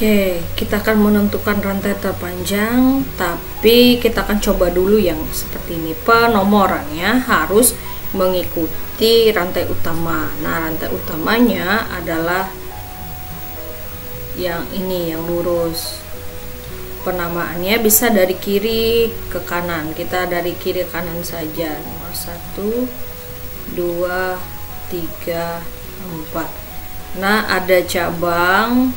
Oke, kita akan menentukan rantai terpanjang, tapi kita akan coba dulu yang seperti ini. Penomorannya harus mengikuti rantai utama. Nah, rantai utamanya adalah yang ini, yang lurus. Penamaannya bisa dari kiri ke kanan. Kita dari kiri ke kanan saja. Nomor 1, 2, 3, 4. Nah, ada cabang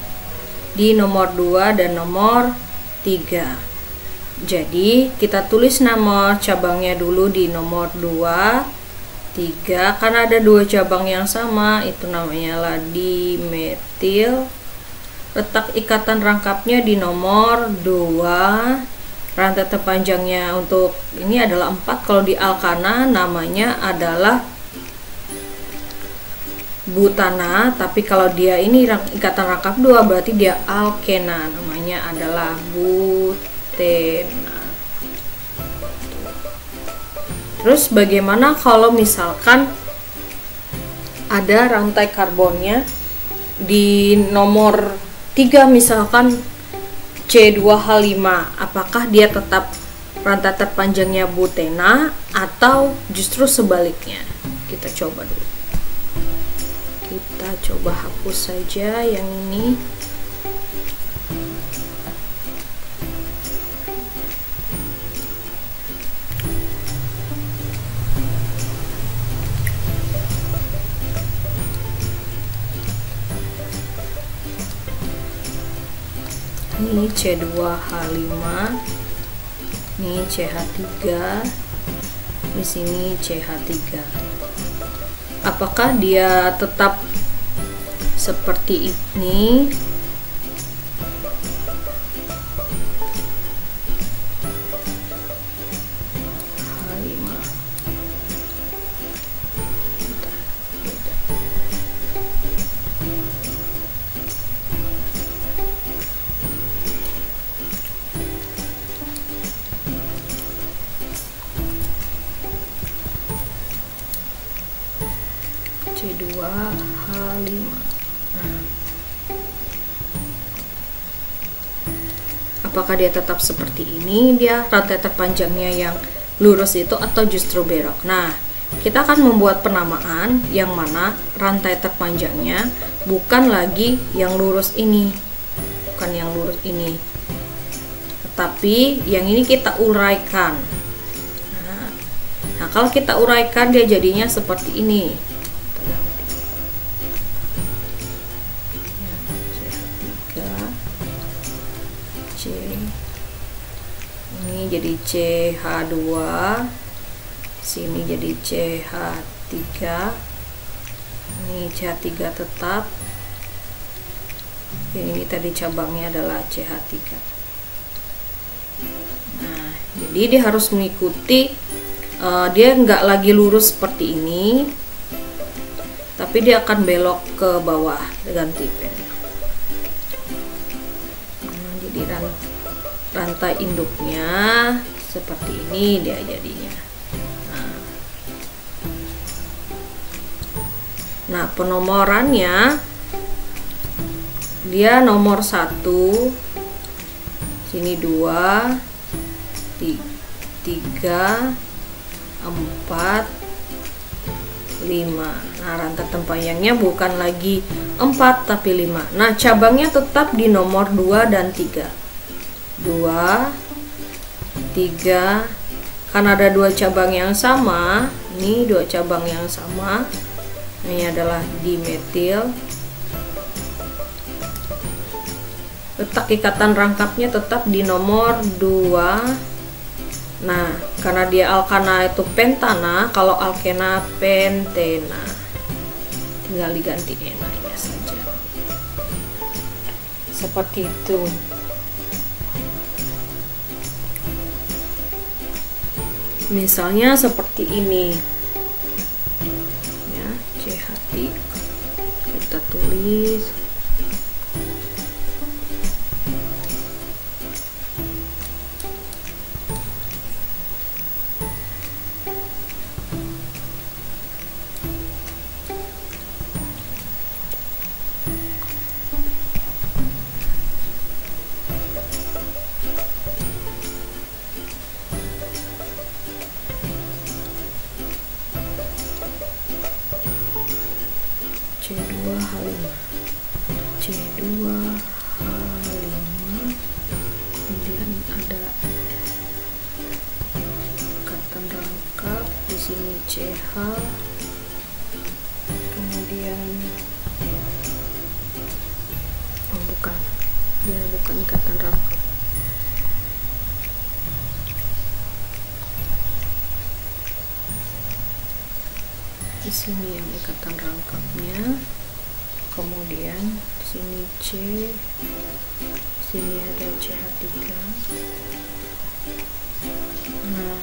di nomor 2 dan nomor 3. Jadi kita tulis nama cabangnya dulu di nomor 2, 3, karena ada dua cabang yang sama, itu namanya lah dimetil. Letak ikatan rangkapnya di nomor 2. Rantai terpanjangnya untuk ini adalah 4. Kalau di alkana namanya adalah butana, tapi kalau dia ini ikatan rangkap 2 berarti dia alkena, namanya adalah butena. Terus bagaimana kalau misalkan ada rantai karbonnya di nomor 3, misalkan C2H5, apakah dia tetap rantai terpanjangnya butena atau justru sebaliknya? Kita coba dulu. Kita coba hapus saja yang ini. Ini C2H5, ini CH3, di sini CH3. Apakah dia tetap seperti ini? H5. C2H5. Nah, apakah dia tetap seperti ini, dia rantai terpanjangnya yang lurus itu, atau justru belok? Nah, kita akan membuat penamaan yang mana rantai terpanjangnya bukan lagi yang lurus ini, bukan yang lurus ini, tetapi yang ini kita uraikan. Nah, kalau kita uraikan dia jadinya seperti ini. Ini jadi CH2, sini jadi CH3, ini CH3 tetap, yang ini tadi cabangnya adalah CH3. Nah, jadi dia harus mengikuti, dia nggak lagi lurus seperti ini, tapi dia akan belok ke bawah, ganti pen. Nah, jadi rantai induknya seperti ini dia jadinya. Nah, penomorannya dia nomor 1, sini 2, 3, 4, 5. Nah, rantai terpanjangnya bukan lagi 4 tapi 5. Nah, cabangnya tetap di nomor 2 dan 3. 2, 3, karena ada dua cabang yang sama, ini dua cabang yang sama, ini adalah dimetil. Letak ikatan rangkapnya tetap di nomor 2. Nah, karena dia alkana itu pentana, kalau alkena pentena, tinggal diganti enanya saja, seperti itu. Misalnya seperti ini ya, CH3 kita tulis. CH, kemudian bukan, dia bukan ikatan rangkap. Di sini yang ikatan rangkapnya, kemudian di sini C, sini ada CH3. Nah,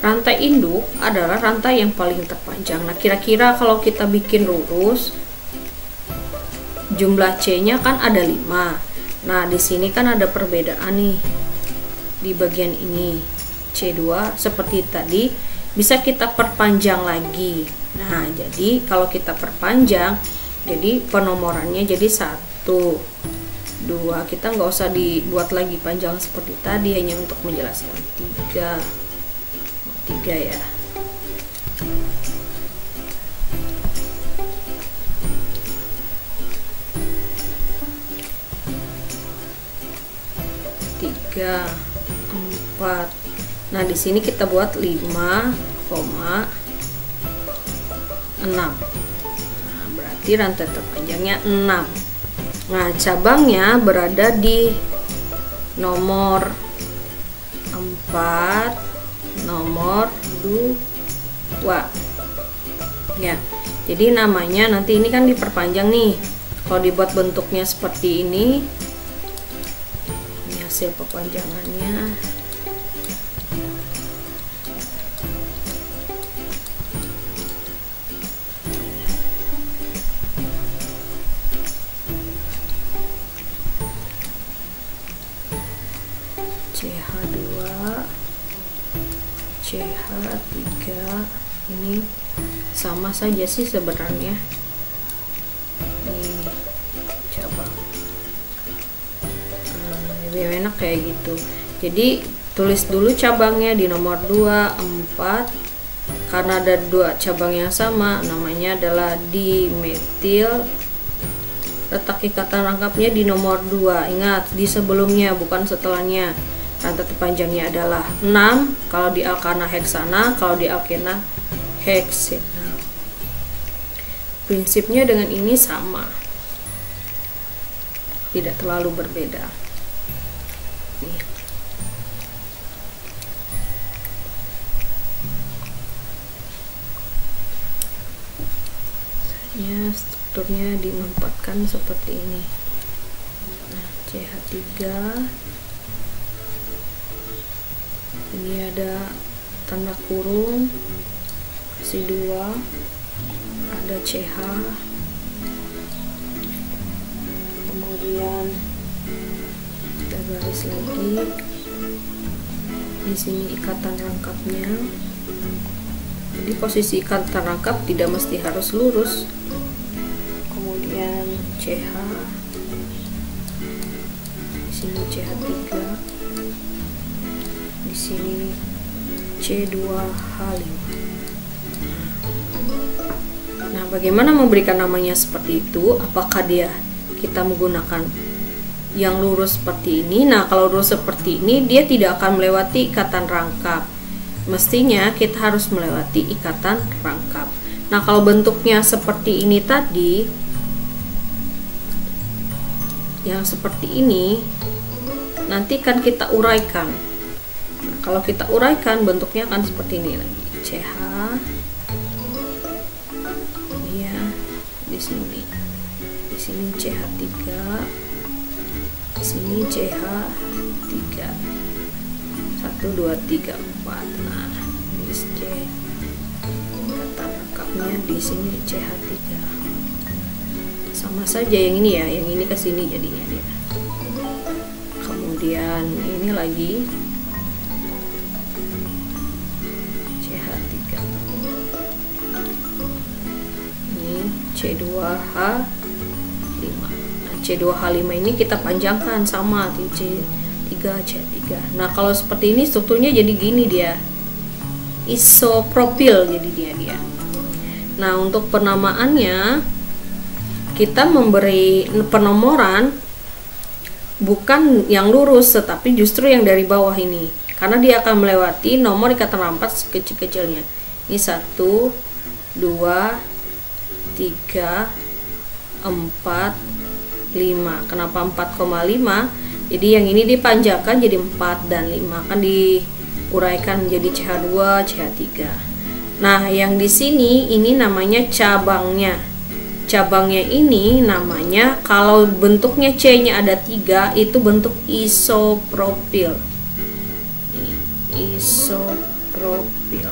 rantai induk adalah rantai yang paling terpanjang. Nah, kira-kira kalau kita bikin lurus, jumlah C-nya kan ada 5. Nah, di sini kan ada perbedaan nih. Di bagian ini C2 seperti tadi bisa kita perpanjang lagi. Nah, jadi kalau kita perpanjang, jadi penomorannya jadi 1, 2. Kita nggak usah dibuat lagi panjang seperti tadi, hanya untuk menjelaskan 3 ya. Tiga, 4. Nah, di sini kita buat 5,6. Nah, berarti rantai terpanjangnya 6. Nah, cabangnya berada di nomor 4, nomor 2 ya. Jadi namanya nanti ini kan diperpanjang nih. Kalau dibuat bentuknya seperti ini hasil perpanjangannya. CH2, CH3 ini sama saja sih sebenarnya. Nih cabang. Lebih enak kayak gitu. Jadi tulis dulu cabangnya di nomor 2, 4. Karena ada 2 cabang yang sama, namanya adalah dimetil. Letak ikatan rangkapnya di nomor 2. Ingat, di sebelumnya bukan setelahnya. Rantai terpanjangnya adalah 6 kalau di alkana heksana, kalau di alkena heksena. Prinsipnya dengan ini sama, tidak terlalu berbeda. Nih. Ya, strukturnya dimanfaatkan seperti ini. Nah, CH3 ini ada tanda kurung, kasih 2, ada CH, kemudian kita garis lagi. Di sini ikatan rangkapnya. Jadi posisi ikatan rangkap tidak mesti harus lurus. Kemudian CH, di sini CH3, di sini C2H5. Nah, bagaimana memberikan namanya seperti itu? Apakah kita menggunakan yang lurus seperti ini? Nah, kalau lurus seperti ini, dia tidak akan melewati ikatan rangkap. Mestinya kita harus melewati ikatan rangkap. Nah, kalau bentuknya seperti ini tadi, yang seperti ini, nanti kan kita uraikan. Nah, kalau kita uraikan, bentuknya akan seperti ini lagi. CH, ini ya, di sini CH3, di sini CH3, 1, 2, 3, 4. Nah, ini C, ikatan rangkapnya di sini CH3. Sama saja yang ini ya, yang ini ke sini jadinya dia. Kemudian ini lagi CH3. Ini C2H5. Nah, C2H5 ini kita panjangkan sama C3, C3. Nah, kalau seperti ini strukturnya jadi gini dia. Isopropil jadi dia. Nah, untuk penamaannya kita memberi penomoran bukan yang lurus, tetapi justru yang dari bawah ini, karena dia akan melewati nomor ikatan rangkap kecil-kecilnya. Ini 1, 2, 3, 4, 5. Kenapa 4,5? Jadi yang ini dipanjangkan jadi 4 dan 5, kan diuraikan menjadi CH2, CH3. Nah, yang di sini ini namanya cabangnya. Cabangnya ini namanya, kalau bentuknya C-nya ada 3, itu bentuk isopropil. Isopropil.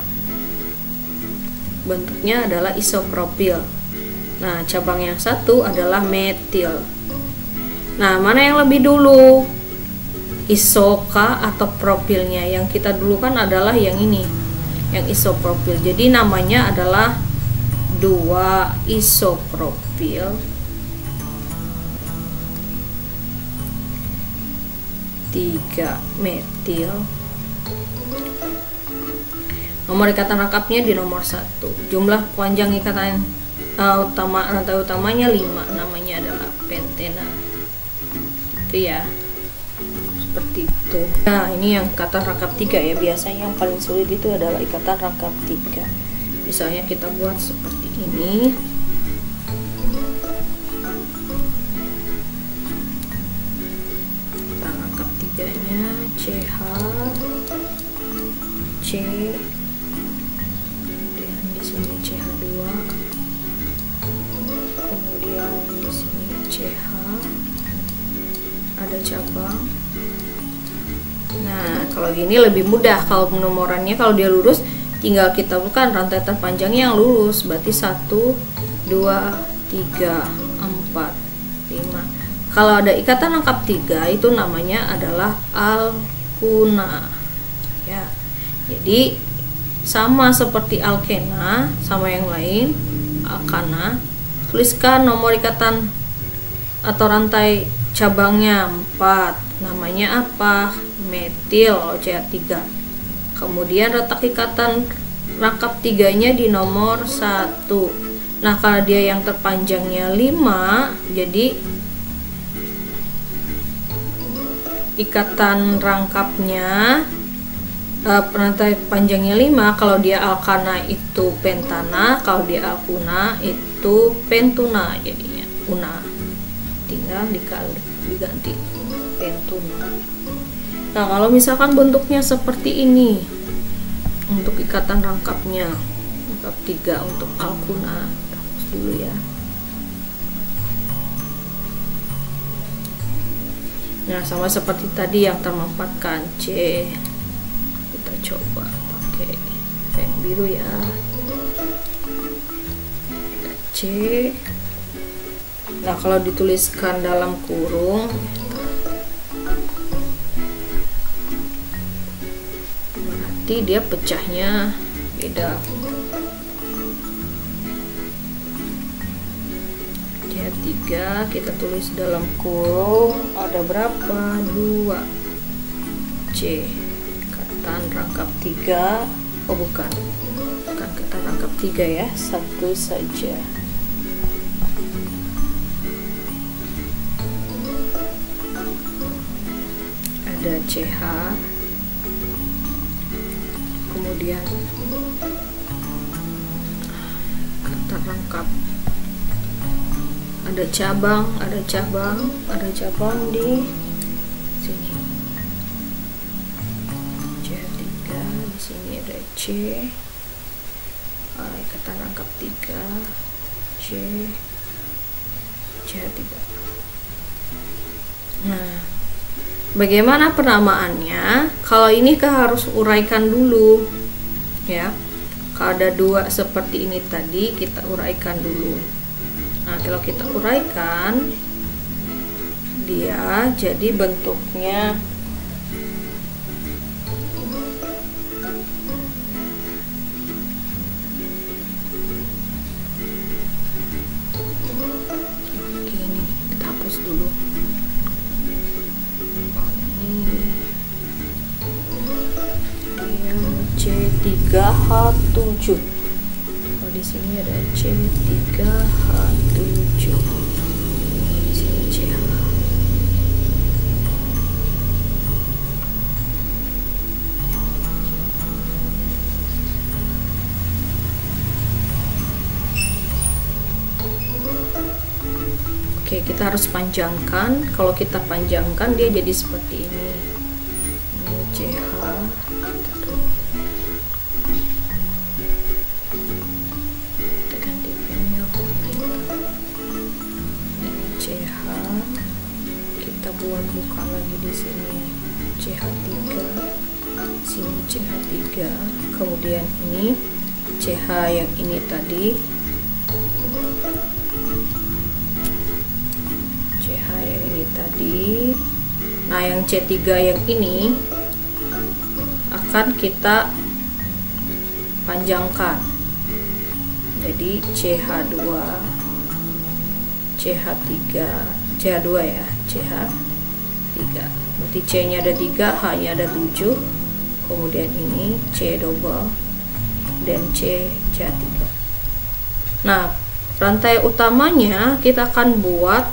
Bentuknya adalah isopropil. Nah, cabang yang satu adalah metil. Nah, mana yang lebih dulu? Isoka atau propilnya? Yang kita dulu kan adalah yang ini, yang isopropil. Jadi namanya adalah 2 isopropil, 3 metil. Nomor ikatan rangkapnya di nomor 1. Jumlah panjang ikatan rantai utamanya 5, namanya adalah pentena. Gitu ya, seperti itu. Nah, ini yang ikatan rangkap 3 ya. Biasanya yang paling sulit itu adalah ikatan rangkap 3. Misalnya kita buat seperti ini. Kita rangkap 3-nya, CH, C, kemudian di sini CH2, kemudian di sini CH, ada cabang. Nah, kalau gini lebih mudah. Kalau penomorannya, kalau dia lurus, tinggal kita bukan rantai terpanjangnya yang lurus. Berarti 1, 2, 3, 4, 5. Kalau ada ikatan rangkap 3, itu namanya adalah alkuna. Ya, jadi sama seperti alkena, sama yang lain, alkana. Tuliskan nomor ikatan atau rantai cabangnya 4. Namanya apa? Metil CH3. Kemudian letak ikatan rangkap 3-nya di nomor 1. Nah, kalau dia yang terpanjangnya 5, jadi ikatan rangkapnya rantai panjangnya 5. Kalau dia alkana itu pentana, kalau dia alkuna itu pentuna, jadinya una. Tinggal diganti pentuna. Nah, kalau misalkan bentuknya seperti ini untuk ikatan rangkapnya, rangkap 3 untuk alkuna, hapus dulu ya. Nah, sama seperti tadi yang termempatkan C. Kita coba pakai pen biru ya. C. Nah, kalau dituliskan dalam kurung, berarti dia pecahnya beda. C3 kita tulis dalam kurung, ada berapa? 2. C, ikatan rangkap 3. Oh, bukan ikatan rangkap 3 ya, 1 saja. Ada CH, kemudian ikatan rangkap, ada cabang di sini. C3, di sini ada C. Ikatan rangkap 3, C, C3. Nah, bagaimana penamaannya? Kalau ini harus uraikan dulu ya. Kalau ada 2 seperti ini tadi, kita uraikan dulu. Nah, kalau kita uraikan, dia jadi bentuknya oke, ini kita hapus dulu. Dia C3H7. Oh, di sini ada C3H7. Di sini CH. kita harus panjangkan. Kalau kita panjangkan dia jadi seperti ini. Ini CH. Kita ganti pennya warna hitam. Ini CH. Kita buat buka lagi di sini. CH3. Sini CH3. Kemudian ini CH yang ini tadi. CH yang ini tadi. Nah, yang C3 yang ini akan kita panjangkan. Jadi CH2, CH3, CH2 ya, CH3. Berarti C-nya ada 3, H-nya ada 7. Kemudian ini C double dan CH3. Nah, rantai utamanya kita akan buat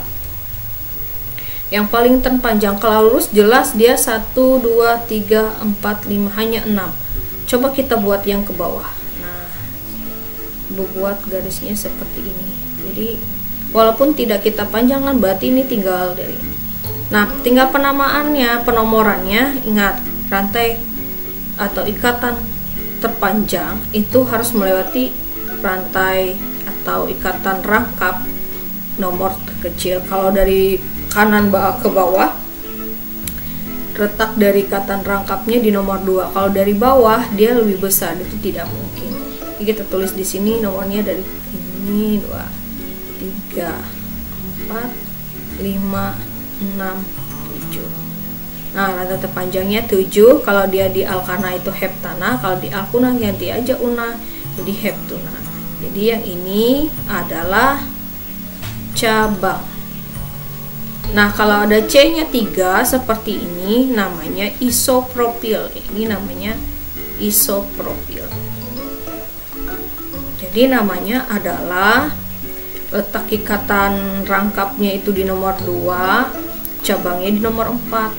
yang paling terpanjang. Kalau lurus jelas dia 1, 2, 3, 4, 5, hanya 6. Coba kita buat yang ke bawah. Nah, buat garisnya seperti ini. Jadi walaupun tidak kita panjangkan, berarti ini tinggal dari. Nah, tinggal penamaannya, penomorannya. Ingat, rantai atau ikatan terpanjang itu harus melewati rantai atau ikatan rangkap nomor terkecil. Kalau dari kanan ke bawah, letak dari ikatan rangkapnya di nomor 2. Kalau dari bawah dia lebih besar, itu tidak mungkin. Jadi kita tulis di sini nomornya dari ini 2, 3, 4, 5, 6, 7. Nah, rantai terpanjangnya 7. Kalau dia di alkana itu heptana, kalau di alkuna ganti aja una jadi heptuna. Jadi yang ini adalah cabang. Nah, kalau ada C-nya 3 seperti ini namanya isopropil. Ini namanya isopropil. Jadi namanya adalah letak ikatan rangkapnya itu di nomor 2, cabangnya di nomor 4.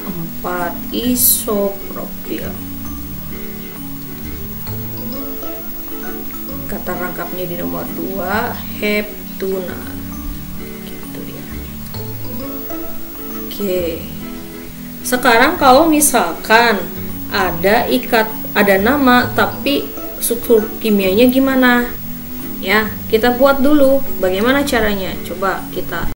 4 isopropil. Ikatan rangkapnya di nomor 2, heptuna. Gitu dia. Oke. Sekarang kalau misalkan ada nama tapi struktur kimianya gimana? Ya, kita buat dulu. Bagaimana caranya? Coba kita